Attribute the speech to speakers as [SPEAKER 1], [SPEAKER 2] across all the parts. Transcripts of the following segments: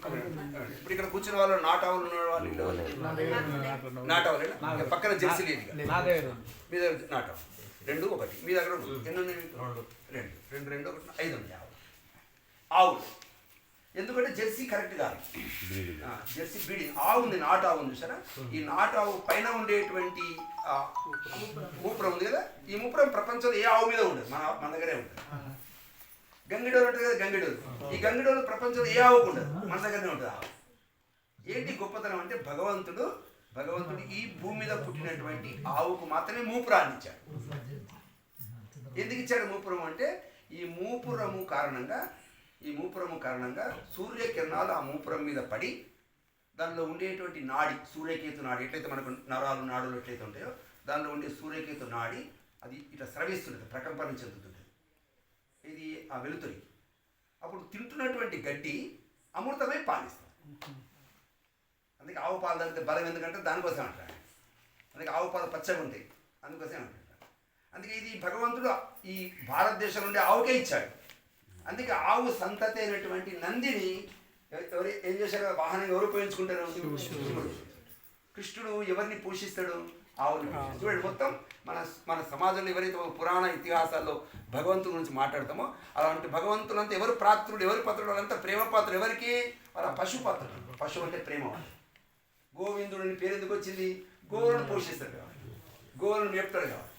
[SPEAKER 1] ఇప్పుడు ఇక్కడ కూర్చున్న వాళ్ళు నాటావులు ఉన్న వాళ్ళు నాటావులు పక్కన జెర్సీ లేదు మీ దగ్గర నాటావు 2 1 మీ దగ్గర ఎన్ని ఉన్నాయి? 2 1 5 ఉన్నాయి ఆవులు. ఎందుకంటే జెర్సీ కరెక్ట్ కాదు, జెర్సీ బ్రీడింగ్ ఆవు ఉంది, నాటు ఆవు ఉంది సరే. ఈ నాటు ఆవు పైన ఉండేటువంటి మూపురం ఉంది కదా, ఈ మూపురం ప్రపంచంలో ఏ ఆవు మీద ఉండదు, మన దగ్గరే ఉంటుంది. గంగిడోలు ఉంటుంది కదా, గంగిడోలు, ఈ గంగిడోలు ప్రపంచంలో ఏ ఆవుకు ఉండదు, మన దగ్గరనే ఉంటుంది ఆవు. ఏంటి గొప్పతనం అంటే భగవంతుడు ఈ భూమి మీద పుట్టినటువంటి ఆవుకు మాత్రమే మూపురాన్ని ఇచ్చాడు. ఎందుకు ఇచ్చాడు మూపురం అంటే ఈ మూపురము కారణంగా సూర్యకిరణాలు ఆ మూపురం మీద పడి దానిలో ఉండేటువంటి నాడి, సూర్యకేతు నాడి, ఎట్లయితే మనకు నరాలు నాడులు ఎట్లయితే ఉంటాయో దానిలో ఉండే సూర్యకేతు నాడి అది ఇట్లా స్రవిస్తుంటుంది, ప్రకంపన చెందుతుంటుంది. ఇది ఆ వెలుతురి. అప్పుడు తింటున్నటువంటి గడ్డి అమృతమై పాలిస్తుంది. అందుకే ఆవు పాలు తాగితే బలం, ఎందుకంటే దానికోసం అంటారు. అందుకే ఆవు పాలు పచ్చగా ఉంటాయి, అందుకోసం అంటారు. అందుకే ఇది భగవంతుడు ఈ భారతదేశం నుండి ఆవుకే ఇచ్చాడు. అందుకే ఆవు సంతతి అయినటువంటి నందిని ఎవరు ఏం చేశారు, వాహనం ఎవరు ఉపయోగించుకుంటారు? కృష్ణుడు ఎవరిని పోషిస్తాడు? ఆవుని. చూడండి, మొత్తం మన సమాజంలో ఎవరైతే పురాణ ఇతిహాసాల్లో భగవంతుడి గురించి మాట్లాడతామో అలాంటి భగవంతులంతా ఎవరు ప్రాత్రుడు, ఎవరి పాత్రుడు, వాళ్ళంతా ప్రేమ పాత్రుడు. ఎవరికి? వాళ్ళ పశుపాత్రుడు. పశువు అంటే ప్రేమ. గోవిందుడు అని పేరు ఎందుకు వచ్చింది? గోవులను పోషిస్తాడు కాబట్టి, గోవులను మేపుతాడు కాబట్టి.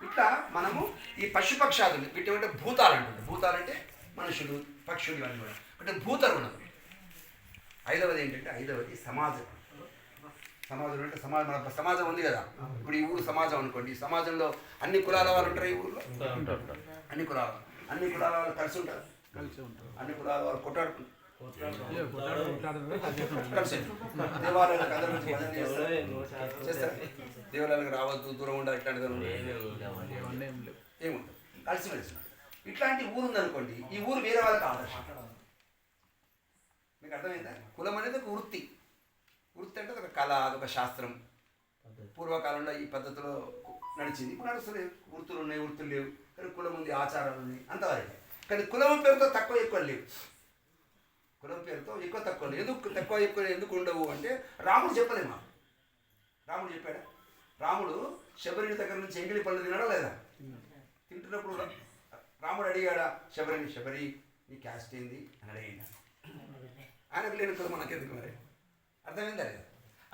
[SPEAKER 1] ఇట్లా మనము ఈ పశుపక్షాదులు వీటి భూతాలు అంటుంటారు. భూతాలంటే మనుషులు, పక్షులు, ఇవన్నీ కూడా అంటే భూతరుణం. 5వది ఏంటంటే సమాజం. సమాజం అంటే మన సమాజం ఉంది కదా. ఇప్పుడు ఈ ఊరు సమాజం అనుకోండి, ఈ సమాజంలో అన్ని కులాల వాళ్ళు ఉంటారు. ఈ ఊళ్ళో అన్ని కులాల వాళ్ళు కలిసి ఉంటారు. అన్ని కులాల వాళ్ళు కొట్టాడుకుంటారు. దేవాలయాలకు అందరూ మంచి భజన చేస్తారు. దేవాలయాలకు రావద్దు, దూరం ఉండాలి, ఇట్లాంటిది ఏముండదు, కలిసి మెలిసి. ఇట్లాంటి ఊరు ఉందనుకోండి, ఈ ఊరు వేరే వాళ్ళకి ఆదర్శం. మీకు అర్థమైందా? కులం అనేది ఒక వృత్తి అంటే ఒక కళ, అదొక శాస్త్రం. పూర్వకాలంలో ఈ పద్ధతిలో నడిచింది. ఇప్పుడు నడుస్తలేదు. వృత్తులు ఉన్నాయి, వృత్తులు లేవు, కానీ కులం ఉంది, ఆచారాలు ఉన్నాయి, అంతవరకే. కానీ కులం పేరుతో తక్కువ ఎక్కువ లేవు. కులం పేరుతో ఎక్కువ తక్కువ లేవు. ఎందుకు ఉండవు అంటే రాముడు చెప్పలేదు. రాముడు చెప్పాడా? రాముడు శబరిని దగ్గర నుంచి ఎంగిలి పళ్ళు తినాడా లేదా? తింటున్నప్పుడు రాముడు అడిగాడా శబరి నీ క్యాస్ట్ ఏంది అని అడిగిందా? ఆయనకు లేని కులం మనకెందుకు మరి? అర్థమైందా లేదా?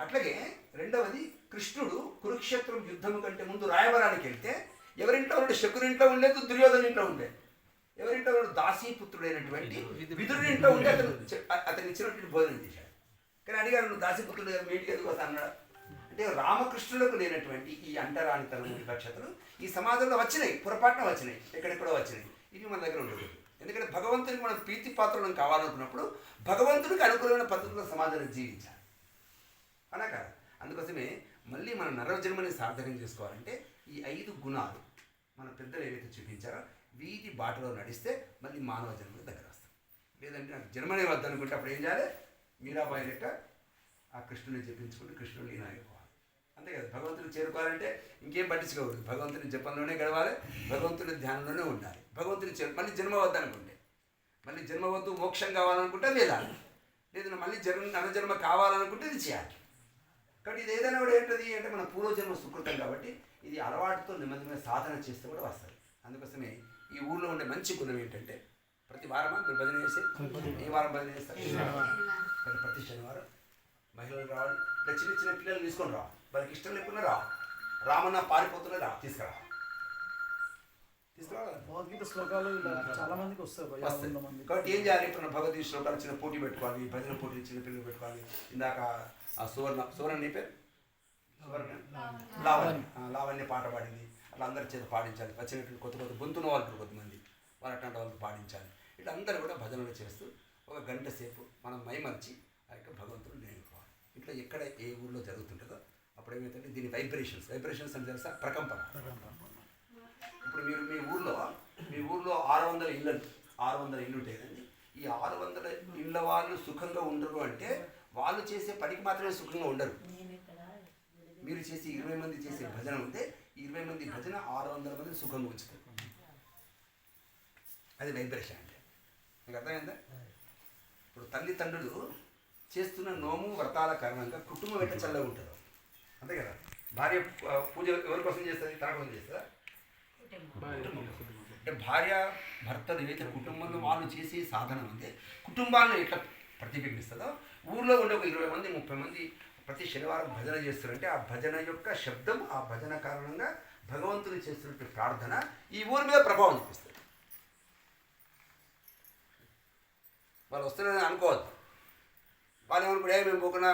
[SPEAKER 1] అట్లాగే రెండవది, కృష్ణుడు కురుక్షేత్రం యుద్ధం కంటే ముందు రాయవరానికి వెళ్తే ఎవరింట్లో ఉండే? శకుని ఇంట్లో ఉండలేదు, దుర్యోధన ఇంట్లో ఉండే. ఎవరింట్లో దాసీపుత్రుడైనటువంటి విదురుడి ఇంట్లో ఉంటే అతను ఇచ్చినటువంటి భోజనం చేశాడు. కానీ అడిగారు, నువ్వు దాసీపుత్రుడు కదా, మీటికి ఎందుకు వస్తా అన్నాడు. అంటే రామకృష్ణులకు లేనటువంటి ఈ అంటరానితనం, వివక్షతలు ఈ సమాజంలో వచ్చినాయి, పొరపాటున వచ్చినాయి, ఎక్కడెక్కడో వచ్చినాయి. ఇవి మన దగ్గర ఉండదు. ఎందుకంటే భగవంతునికి మనం ప్రీతి పాత్రలను కావాలనుకున్నప్పుడు భగవంతుడికి అనుకూలమైన పద్ధతిలో సమాజాన్ని జీవించాలి అలా కాదు. అందుకోసమే మళ్ళీ మన నరజన్మని సార్థకం చేసుకోవాలంటే ఈ 5 గుణాలు మన పెద్దలు ఏవైతే చూపించారో వీటి బాటలో నడిస్తే మళ్ళీ మానవ జన్మకి దగ్గర వస్తాం. లేదంటే నాకు జన్మనే వద్దనుకుంటే అప్పుడు ఏం చేయాలి? మీరాబాయి లెక్క ఆ కృష్ణుని చెప్పించుకుంటూ కృష్ణుని లీనం అయిపోవాలి. అంతే కదా. భగవంతుని చేరుకోవాలంటే ఇంకేం పట్టించుకోకూడదు. భగవంతుని జపంలోనే గడవాలి, భగవంతుని ధ్యానంలోనే ఉండాలి. భగవంతుని మళ్ళీ జన్మ వద్దనుకుంటే, మళ్ళీ జన్మ వద్దు మోక్షం కావాలనుకుంటే లేదా, లేదా మళ్ళీ నరజన్మ కావాలనుకుంటే ఇది చేయాలి. కాబట్టి ఇది ఏదైనా కూడా ఏంటది అంటే మన పూర్వజన్మ సుకృతం కాబట్టి ఇది అలవాటుతో నెమ్మదిగా సాధన చేస్తే కూడా వస్తుంది. అందుకోసమే ఈ ఊళ్ళో ఉండే మంచి గుణం ఏంటంటే ప్రతి వారమా మీరు భజన చేసే, ఏ వారం భజన చేస్తారు? ప్రతి శనివారం మహిళలు రావాలి, ఇలా చిన్న పిల్లలు తీసుకొని రావాలి. వాళ్ళకి ఇష్టం లేకుండా రామన్న పారిపోతున్నా తీసుకురావాలి.
[SPEAKER 2] భగవద్గీత శ్లోకాలు చాలా మందికి వస్తాయి.
[SPEAKER 1] కాబట్టి ఏం చేయాలి? ఇప్పుడు భగవద్గీత శ్లోకాలు చిన్న పోటీ పెట్టుకోవాలి, భజన పోటీ చిన్న పిల్లలు పెట్టుకోవాలి. ఇందాక ఆ సువర్ణ నీ పేరు లావణ్య పాట పాడింది, అట్లా అందరి చేత పాడించాలి. వచ్చినటువంటి కొత్త గొంతున్న వాళ్ళు కొంతమంది వాళ్ళు అట్లాంటి వాళ్ళకి పాడించాలి. ఇట్లా అందరూ కూడా భజనలు చేస్తూ 1 గంట సేపు మనం మైమర్చి ఆ యొక్క భగవంతుడు నేర్చుకోవాలి. ఇట్లా ఎక్కడ ఏ ఊళ్ళో జరుగుతుంటుందో అప్పుడు ఏమైతే దీని వైబ్రేషన్స్ అని తెలుసా? ప్రకంపన. ఇప్పుడు మీరు మీ ఊళ్ళో 600 ఇళ్ళు ఉంటాయి కదండి. ఈ 600 ఇళ్ళ వాళ్ళు సుఖంగా ఉండరు అంటే వాళ్ళు చేసే పనికి మాత్రమే సుఖంగా ఉండరు. మీరు చేసి 20 మంది చేసే భజన ఉంటే 20 మంది భజన 600 మంది సుఖంగా ఉంచుతారు. అది వైబ్రేషన్ అంటే మీకు అర్థమైందా? ఇప్పుడు తల్లిదండ్రులు చేస్తున్న నోము వ్రతాల కారణంగా కుటుంబం ఎట్లా చల్లగా ఉంటుందో అంతే కదా. భార్య పూజ ఎవరి కోసం చేస్తుంది? తన కోసం చేస్తుందా? అంటే భార్య భర్తలు ఏవైతే కుటుంబంలో వాళ్ళు చేసే సాధన ఉంది కుటుంబాలను ఎట్లా ప్రతిబింబిస్తుందో ఊళ్ళో ఉండే ఒక 20 మంది 30 మంది ప్రతి శనివారం భజన చేస్తారంటే ఆ భజన యొక్క శబ్దం ఆ భజన కారణంగా భగవంతుని చేస్తున్నట్టు ప్రార్థన ఈ ఊరి మీద ప్రభావం చూపిస్తుంది. వాళ్ళు వస్తున్నారని అనుకోవద్దు. వాళ్ళు ఏమనుకుంటే మేము పోకుండా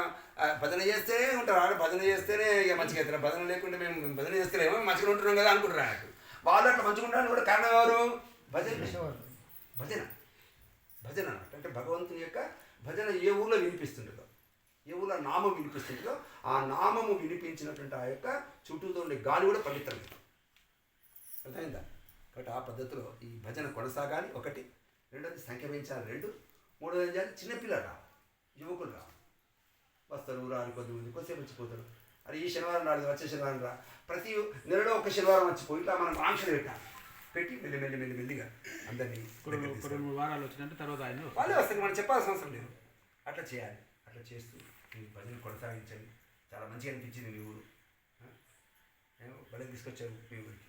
[SPEAKER 1] భజన చేస్తేనే ఉంటారు, ఆడ భజన చేస్తేనే ఇక మంచిగా అవుతారు, భజన లేకుంటే మేము భజన చేస్తేనేమో మంచిగా ఉంటున్నాం కదా అనుకుంటున్నారు అన్నట్టు. వాళ్ళు అట్లా మంచిగా ఉండడానికి కూడా కారణం ఎవరు? భజన భజన భజన అన్నట్టు. అంటే భగవంతుని యొక్క భజన ఏ ఊళ్ళో వినిపిస్తుంటుందో, ఏ ఊళ్ళో నామం వినిపిస్తుంటుందో ఆ నామము వినిపించినటువంటి ఆ యొక్క చుట్టూతో ఉండే గాలి కూడా పవిత్రమే. అర్థమైందా? కాబట్టి ఆ పద్ధతిలో ఈ భజన కొనసాగాలి ఒకటి. రెండోది సంఖ్య పెంచాలి 2. మూడోది ఏం చేయాలి? చిన్నపిల్లలు రా, యువకులు రా, వస్తారు రాని కొద్దిమంది కొద్దిసేపు వచ్చిపోతారు. అది ఈ శనివారం రాదు, వచ్చే శనివారం రా, ప్రతి నెలలో ఒక శనివారం వచ్చిపోయి ఇట్లా మనం ఆంక్షలు పెట్టి మెల్లిగా అందరినీ
[SPEAKER 3] 2-3 వారాలు వచ్చినట్టు తర్వాత ఆయన
[SPEAKER 1] వాళ్ళే వస్తారు, మనం చెప్పాల్సిన అవసరం లేదు. అట్లా చేయాలి. అట్లా చేస్తూ మీ భజన కొనసాగించండి. చాలా మంచిగా అనిపించింది మీ ఊరు. భలే తీసుకొచ్చారు మీ ఊరికి.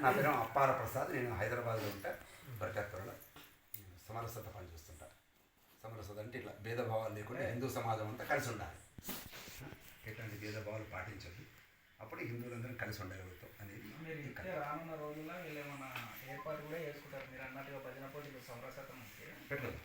[SPEAKER 1] నా పేరు అప్పార ప్రసాద్. నేను హైదరాబాద్లో ఉంటా, బర్కత్పురంలో సమరసత పని చూస్తుంటా. సమరసత అంటే ఇట్లా భేదభావాలు లేకుండా హిందూ సమాజం అంతా కలిసి ఉండాలి, ఎట్లాంటి భేదభావాలు పాటించద్దు, అప్పుడు హిందువులందరం కలిసి ఉండగలుగుతాం అనేది.
[SPEAKER 4] మీరు ఇచ్చే రానున్న రోజుల్లో వీళ్ళు ఏమైనా ఏర్పాటు కూడా చేసుకుంటారు? మీరు అన్నట్టుగా భజన పోటీలు సమరసతం
[SPEAKER 1] పెట్టలేదు.